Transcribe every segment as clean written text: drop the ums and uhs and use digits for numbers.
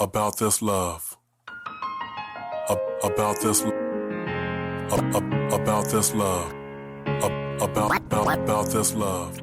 about this love, about this, about this love, about this love.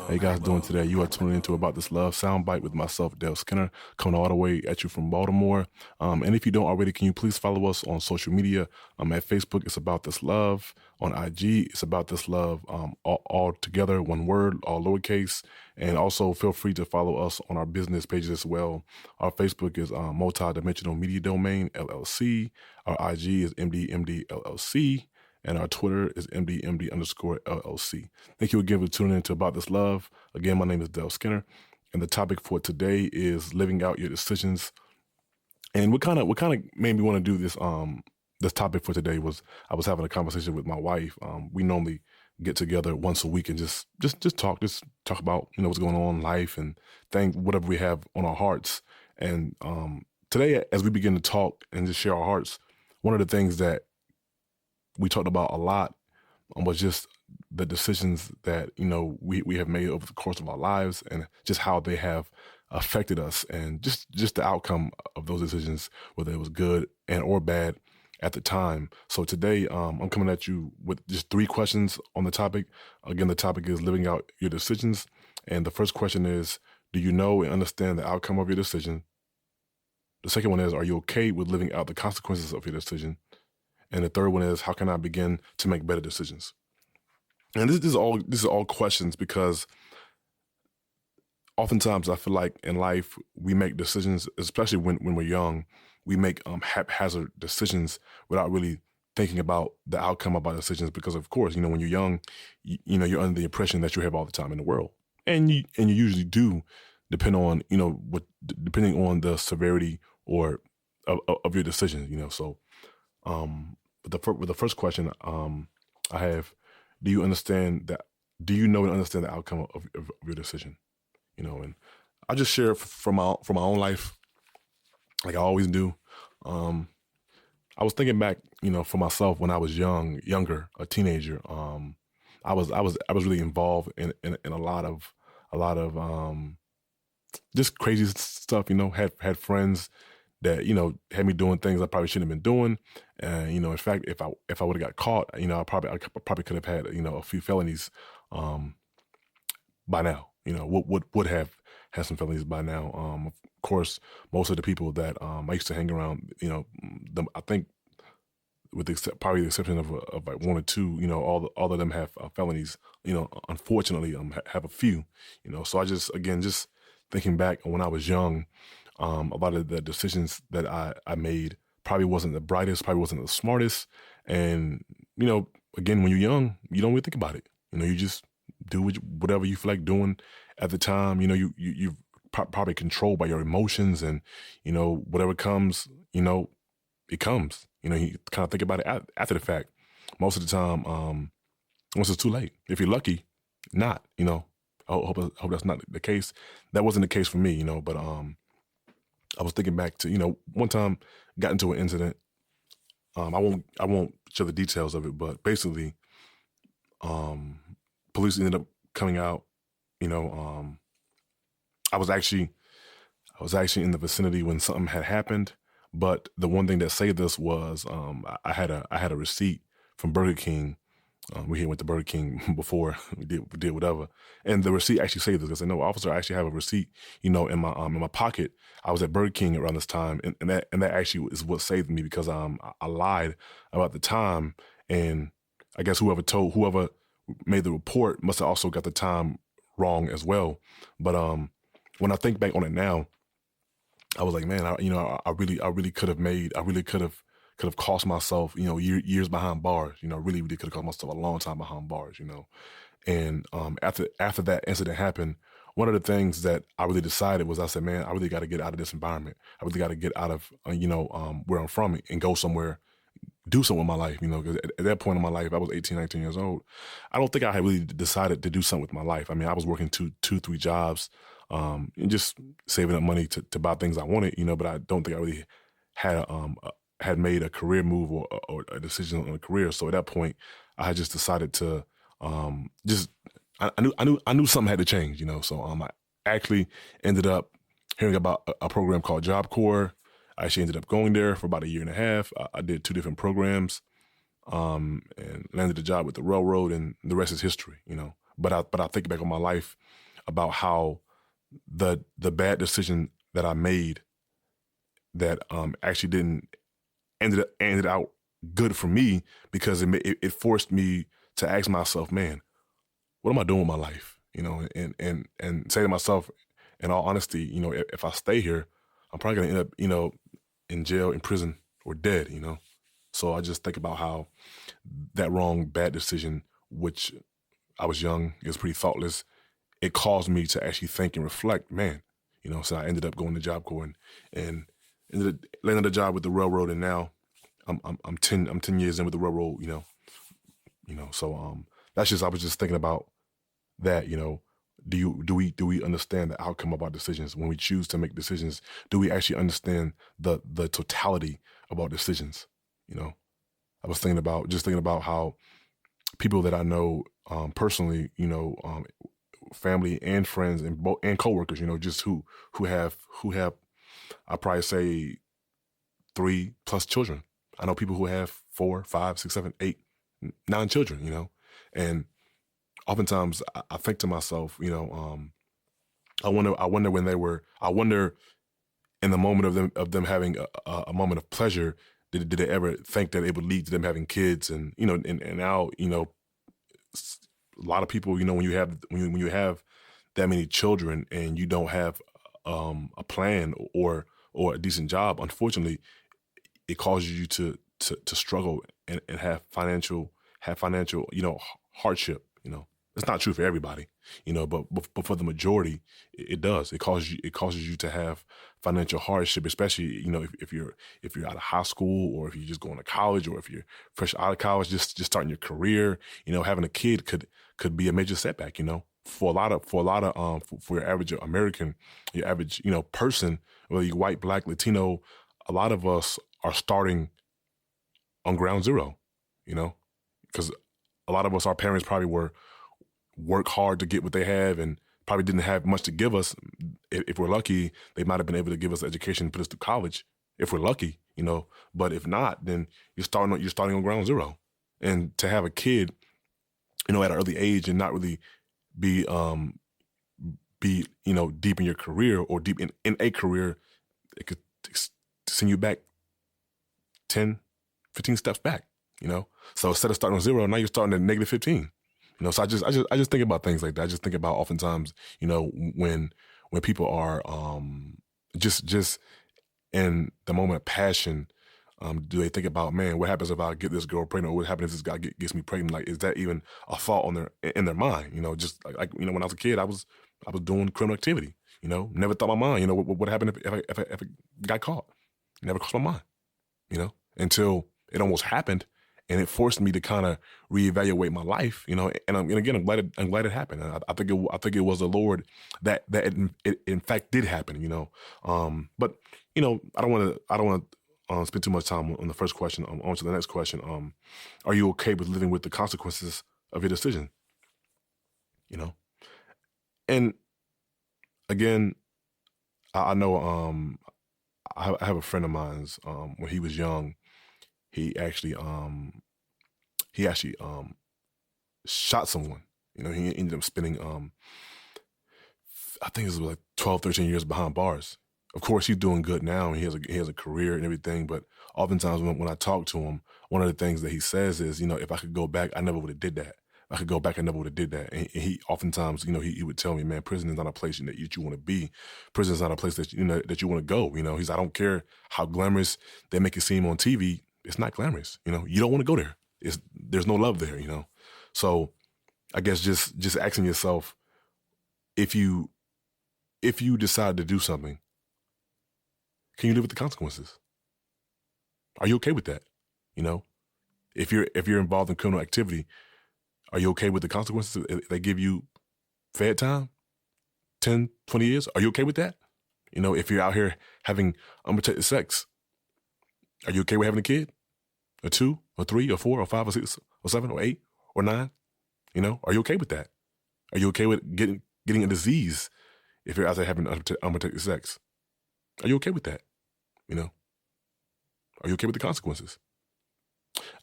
How you guys doing today? You are tuning into About This Love Soundbite with myself, Dale Skinner, coming all the way at you from Baltimore. And if you don't already, can you please follow us on social media? At Facebook, it's About This Love. On IG, it's About This Love, all together, one word, all lowercase. And also feel free to follow us on our business pages as well. Our Facebook is Multidimensional Media Domain, LLC. Our IG is MDMD LLC. And our Twitter is MDMD_LLC. Thank you again for tuning in to About This Love. Again, my name is Dale Skinner, and the topic for today is living out your decisions. And what kind of made me want to do this this topic for today was I was having a conversation with my wife. We normally get together once a week and just talk about what's going on in life and whatever we have on our hearts. And today, as we begin to talk and just share our hearts, one of the things that we talked about a lot was just the decisions that, we have made over the course of our lives and just how they have affected us and just the outcome of those decisions, whether it was good and or bad at the time. So today, I'm coming at you with just 3 questions on the topic. Again, the topic is living out your decisions. And the first question is, do you know and understand the outcome of your decision? The second one is, are you okay with living out the consequences of your decision? And the third one is, how can I begin to make better decisions? And this is all questions because oftentimes I feel like in life we make decisions, especially when we're young, we make haphazard decisions without really thinking about the outcome of our decisions. Because of course, when you're young, you're under the impression that you have all the time in the world, and you usually do, depending on the severity or of your decisions. So. With the first question I have, do you know and understand the outcome of your decision? And I just share from my own life, like I always do. I was thinking back, for myself when I was younger, a teenager. I was really involved in a lot of just crazy stuff. Had friends that, had me doing things I probably shouldn't have been doing. And, in fact, if I would have got caught, I probably could have had, a few felonies by now, would have had some felonies by now. Of course, most of the people that I used to hang around, I think probably the exception of like 1 or 2, all of them have felonies, unfortunately, have a few, so I just thinking back when I was young, a lot of the decisions that I made probably wasn't the brightest, probably wasn't the smartest. And, again, when you're young, you don't really think about it. You just do whatever you feel like doing at the time. You're probably controlled by your emotions and, whatever comes, it comes. You kind of think about it after the fact. Most of the time, once it's too late. If you're lucky, not, I hope that's not the case. That wasn't the case for me, but I was thinking back to, one time got into an incident. I won't share the details of it, but basically, police ended up coming out. I was actually in the vicinity when something had happened. But the one thing that saved us was I had a receipt from Burger King. We had went to Burger King before we did whatever, and the receipt actually saved us. I said, "No, officer, I actually have a receipt, in my pocket. I was at Burger King around this time, and that actually is what saved me because I lied about the time, and I guess whoever made the report must have also got the time wrong as well. But when I think back on it now, I was like, man, I really could have cost myself, years behind bars, really could have cost myself a long time behind bars, And after that incident happened, one of the things that I really decided was I said, man, I really got to get out of this environment. I really got to get out of, where I'm from and go somewhere, do something with my life, 'cause at that point in my life, I was 18, 19 years old. I don't think I had really decided to do something with my life. I mean, I was working 3 jobs, and just saving up money to buy things I wanted, but I don't think I really had made a career move or a decision on a career. So at that point, I had just decided to I knew something had to change, So I actually ended up hearing about a program called Job Corps. I actually ended up going there for about a year and a half. I did 2 different programs, and landed a job with the railroad, and the rest is history, But I think back on my life about how the bad decision that I made that actually didn't ended out good for me, because it forced me to ask myself, man, what am I doing with my life? And say to myself, in all honesty, if I stay here, I'm probably gonna end up, in jail, in prison, or dead. So I just think about how that bad decision, which I was young, it was pretty thoughtless. It caused me to actually think and reflect, man. So I ended up going to Job Corps and ended up landing a job with the railroad, and now I'm 10 years in with the railroad. So that's just, I was just thinking about that. Do we understand the outcome of our decisions when we choose to make decisions? Do we actually understand the totality of our decisions? I was thinking about how people that I know personally, family and friends and coworkers, just who have I probably say 3+ children. I know people who have 4, 5, 6, 7, 8, 9 children, and oftentimes I think to myself, I wonder when I wonder in the moment of them having a moment of pleasure, did they ever think that it would lead to them having kids? And and now a lot of people, when you have that many children and you don't have a plan or a decent job, unfortunately, it causes you to struggle and have financial hardship. It's not true for everybody, but for the majority, it does. It causes you to have financial hardship, especially if you're out of high school, or if you're just going to college, or if you're fresh out of college, just starting your career. Having a kid could be a major setback. For a lot of for your average American, your average person, whether you're white, black, Latino, a lot of us are starting on ground zero. Because a lot of us, our parents probably work hard to get what they have, and probably didn't have much to give us. If we're lucky, they might have been able to give us education, put us through college, if we're lucky, But if not, then you're starting on ground zero. And to have a kid, at an early age, and not really be deep in your career, or deep in a career, it could send you back 10, 15 steps back, So instead of starting on zero, now you're starting at negative 15. So I just think about things like that. I just think about oftentimes, when people are just in the moment of passion, do they think about, man, what happens if I get this girl pregnant, or what happens if this guy gets me pregnant? Like, is that even a thought in their mind? Just like when I was a kid, I was doing criminal activity. Never thought my mind. What happened if I got caught? Never crossed my mind. Until it almost happened. And it forced me to kind of reevaluate my life, and again, I'm glad it happened. I think it was the Lord that it in fact did happen, But I don't want to spend too much time on the first question. On to the next question. Are you okay with living with the consequences of your decision? And again, I know I have a friend of mine's when he was young. He actually shot someone. He ended up spending I think it was like 12, 13 years behind bars. Of course, he's doing good now, and he has a career and everything. But oftentimes when I talk to him, one of the things that he says is, if I could go back, I never would have did that. If I could go back, I never would have did that. And he oftentimes, he would tell me, man, prison is not a place that you want to be. Prison is not a place that that you want to go. He's, I don't care how glamorous they make it seem on TV. It's not glamorous. You don't want to go there. There's no love there. So I guess just asking yourself, if you decide to do something, can you live with the consequences? Are you okay with that? If you're involved in criminal activity, are you okay with the consequences? If they give you fed time, 10, 20 years, are you okay with that? If you're out here having unprotected sex, are you okay with having a kid? Or 2, or 3, or 4, or 5, or 6, or 7, or 8, or 9? Are you okay with that? Are you okay with getting a disease, if you're out there having unprotected sex? Are you okay with that? You know, are you okay with the consequences?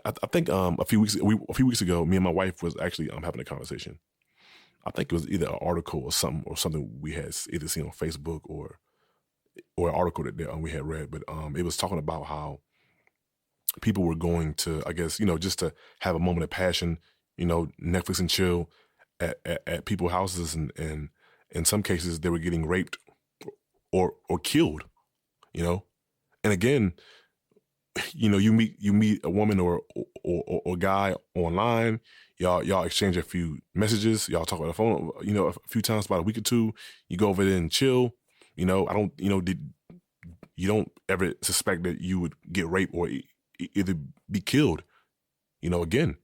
I think a few weeks ago, me and my wife was actually having a conversation. I think it was either an article or something we had either seen on Facebook or an article that we had read, but it was talking about how people were going to, I guess, just to have a moment of passion, Netflix and chill at people's houses, and in some cases they were getting raped or killed, and again, you meet a woman or a guy online, y'all exchange a few messages, y'all talk on the phone, a few times, about a week or two, you go over there and chill, you don't ever suspect that you would get raped or either be killed, again,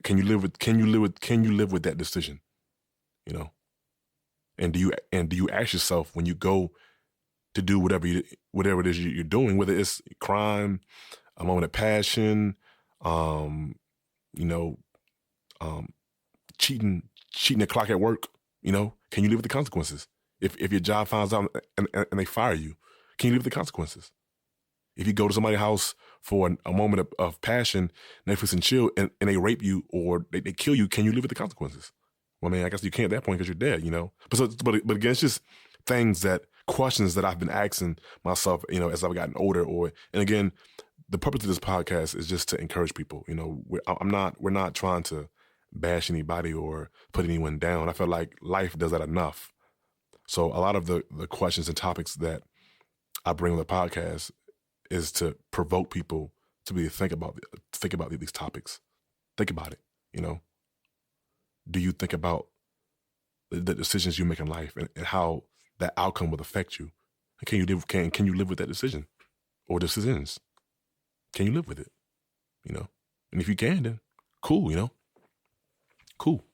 can you live with that decision, and do you ask yourself when you go to do whatever it is you're doing, whether it's crime, a moment of passion, cheating the clock at work, can you live with the consequences? If your job finds out and they fire you, can you live with the consequences? If you go to somebody's house for a moment of passion, Netflix and chill, and they rape you or they kill you, can you live with the consequences? Well, I guess you can't at that point because you're dead, But again, it's just questions that I've been asking myself, as I've gotten older. And again, the purpose of this podcast is just to encourage people. We're not trying to bash anybody or put anyone down. I feel like life does that enough. So a lot of the questions and topics that I bring on the podcast is to provoke people to be think about these topics. Think about it. Do you think about the decisions you make in life and how that outcome will affect you? And can you live with that decision or decisions? Can you live with it? And if you can, then cool. Cool.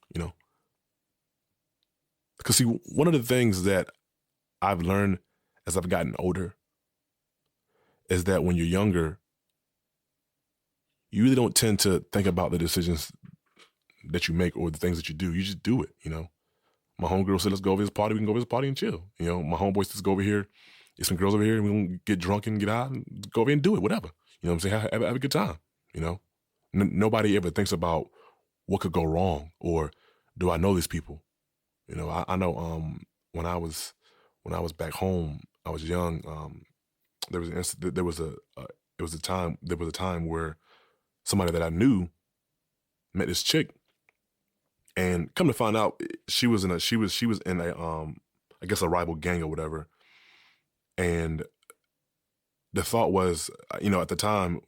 Because see, one of the things that I've learned as I've gotten older is that when you're younger, you really don't tend to think about the decisions that you make or the things that you do. You just do it, My homegirl said, let's go over this party. We can go over this party and chill. My homeboy says, go over here. There's some girls over here. And we can get drunk and get out and go over here and do it, whatever. You know what I'm saying? Have a good time, Nobody ever thinks about what could go wrong or do I know these people? I know when I was back home, I was young. There was a time where somebody that I knew met this chick, and come to find out, she was in a I guess a rival gang or whatever. And the thought was, at the time,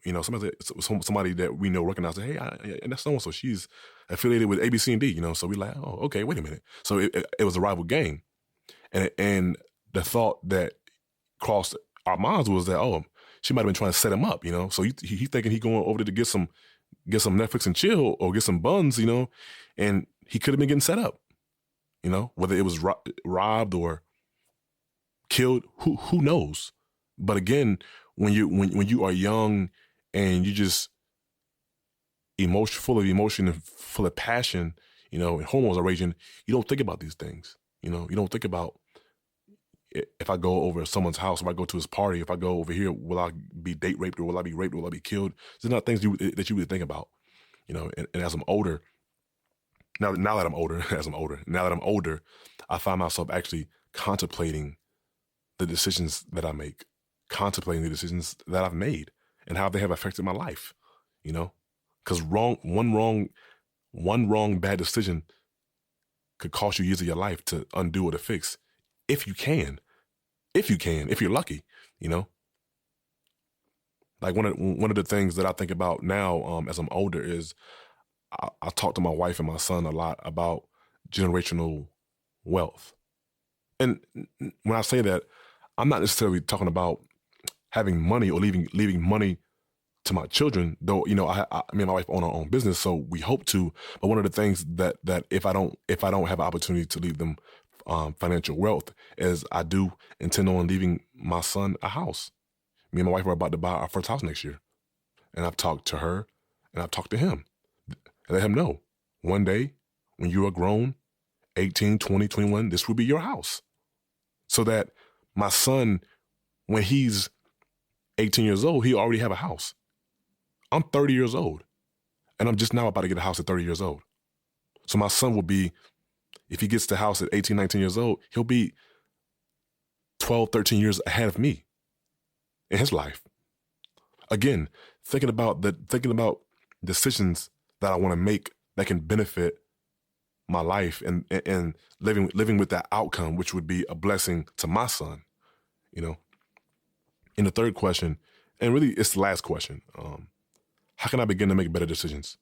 somebody that we know recognized, hey, and that's so-and-so, she's affiliated with ABC and D, so we like, oh, okay, wait a minute. So it was a rival gang. And the thought that crossed our minds was that, oh, she might've been trying to set him up, So he thinking he going over there to get some Netflix and chill or get some buns, and he could have been getting set up, whether it was robbed or killed, who knows? But again, when you are young and you just full of emotion and full of passion, and hormones are raging, you don't think about these things. You don't think about if I go over to someone's house, if I go to his party, if I go over here, will I be date raped or will I be raped or will I be killed? These are not things that you would think about, And as I'm older, now that I'm older, I find myself actually contemplating the decisions that I make, contemplating the decisions that I've made and how they have affected my life, because one wrong bad decision could cost you years of your life to undo or to fix, if you're lucky, Like one of the things that I think about now, as I'm older, is I talk to my wife and my son a lot about generational wealth. And when I say that, I'm not necessarily talking about having money or leaving money to my children, though, me and my wife own our own business, so we hope to. But one of the things that if I don't have an opportunity to leave them financial wealth, is I do intend on leaving my son a house. Me and my wife are about to buy our first house next year. And I've talked to her and I've talked to him. And let him know, one day when you are grown 18, 20, 21, this will be your house. So that my son, when he's 18 years old, he already have a house. I'm 30 years old, and I'm just now about to get a house at 30 years old. So my son will be, if he gets the house at 18, 19 years old, he'll be 12, 13 years ahead of me in his life. Again, thinking about decisions that I want to make that can benefit my life and living with that outcome, which would be a blessing to my son, you know. And the third question, and really it's the last question, how can I begin to make better decisions?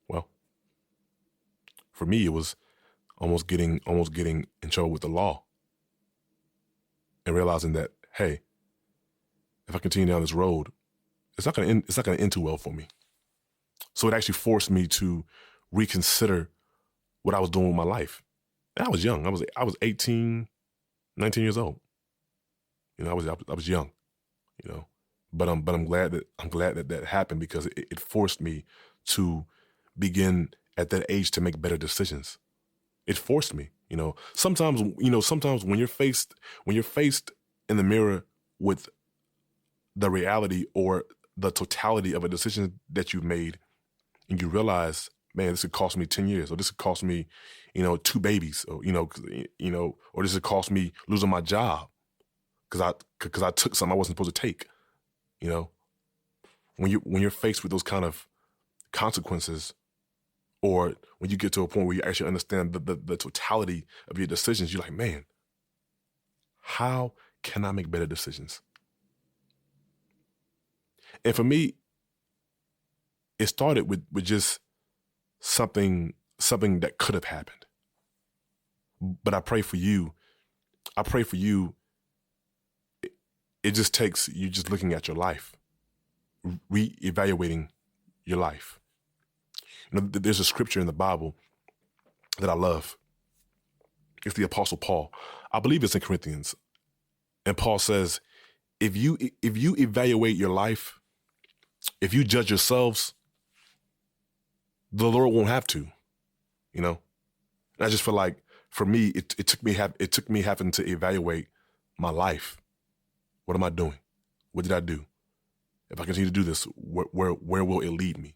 Well, for me, it was almost getting in trouble with the law and realizing that, hey, if I continue down this road, it's not going to end too well for me. So it actually forced me to reconsider what I was doing with my life. And I was young. I was 18, 19 years old. You know, I was young, you know. But I'm glad that happened, because it forced me to begin at that age to make better decisions. It forced me, you know. Sometimes when you're faced in the mirror with the reality or the totality of a decision that you've made, and you realize, man, this could cost me 10 years, or this could cost me, 2 babies, or, or this could cost me losing my job because I took something I wasn't supposed to take, you know. When you're faced with those kind of consequences, or when you get to a point where you actually understand the totality of your decisions, you're like, man, how can I make better decisions? And for me, it started with just something that could have happened. But I pray for you. It just takes you just looking at your life, reevaluating your life. You know, there's a scripture in the Bible that I love. It's the Apostle Paul. I believe it's in Corinthians. And Paul says, if you evaluate your life, if you judge yourselves, the Lord won't have to, you know. And I just feel like, for me, it took me having to evaluate my life. What am I doing? What did I do? If I continue to do this, where will it lead me?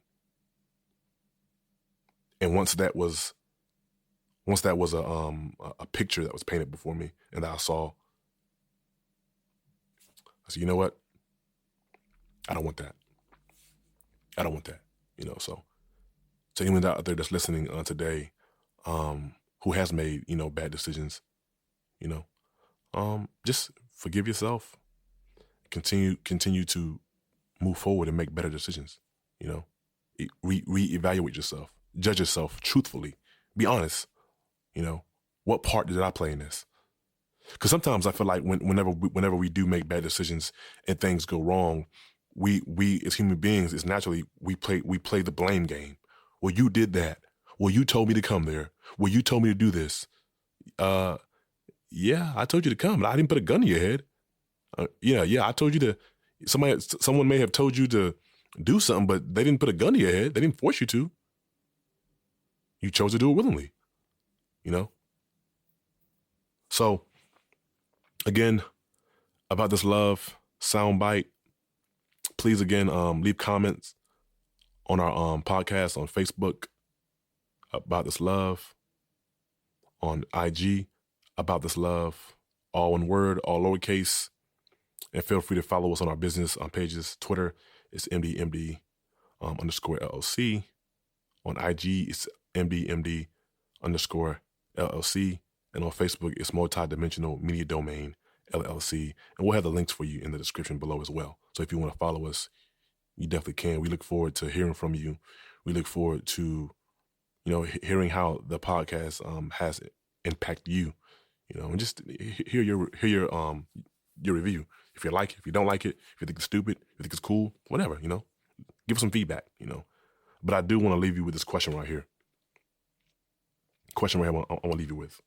And once that was a picture that was painted before me, and that I saw, I said, you know what? I don't want that. I don't want that. You know, so to anyone out there that's listening today, who has made, bad decisions, just forgive yourself. Continue to move forward and make better decisions. Reevaluate yourself, judge yourself truthfully, be honest. What part did I play in this? Because sometimes I feel like whenever we do make bad decisions and things go wrong, we as human beings, is naturally we play the blame game. Well, you did that. Well, you told me to come there. Well, you told me to do this. Yeah, I told you to come, but I didn't put a gun to your head. I told you to. Someone may have told you to do something, but they didn't put a gun to your head. They didn't force you to. You chose to do it willingly. So, again, about this love soundbite, please again leave comments on our podcast on Facebook about this love, on IG about this love, all one word, all lowercase. And feel free to follow us on our business pages. Twitter, it's MDMD _ LLC. On IG, it's MDMD _ LLC. And on Facebook, it's Multidimensional Media Domain LLC. And we'll have the links for you in the description below as well. So if you want to follow us, you definitely can. We look forward to hearing from you. We look forward to, hearing how the podcast has impacted you. And just hear your review. If you like it, if you don't like it, if you think it's stupid, if you think it's cool, whatever, give us some feedback, But I do want to leave you with this question right here. I want to leave you with.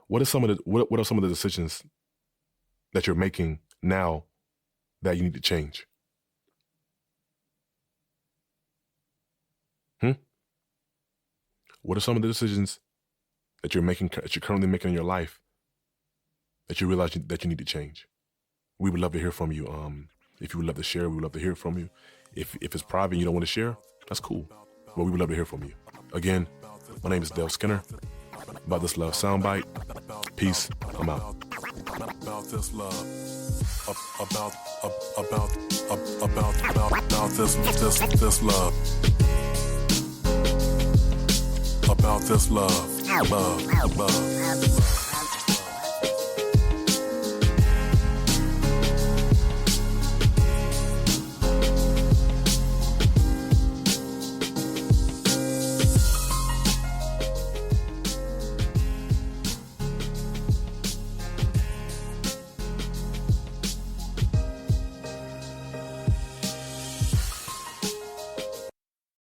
What are some of the decisions that you're making now that you need to change? What are some of the decisions that you're currently making in your life that you realize that you need to change? We would love to hear from you. If you would love to share, we would love to hear from you. If it's private and you don't want to share, that's cool. But we would love to hear from you. Again, my name is Dale Skinner. About This Love Soundbite. Peace. I'm out. About this love. About this love. About this love. Love.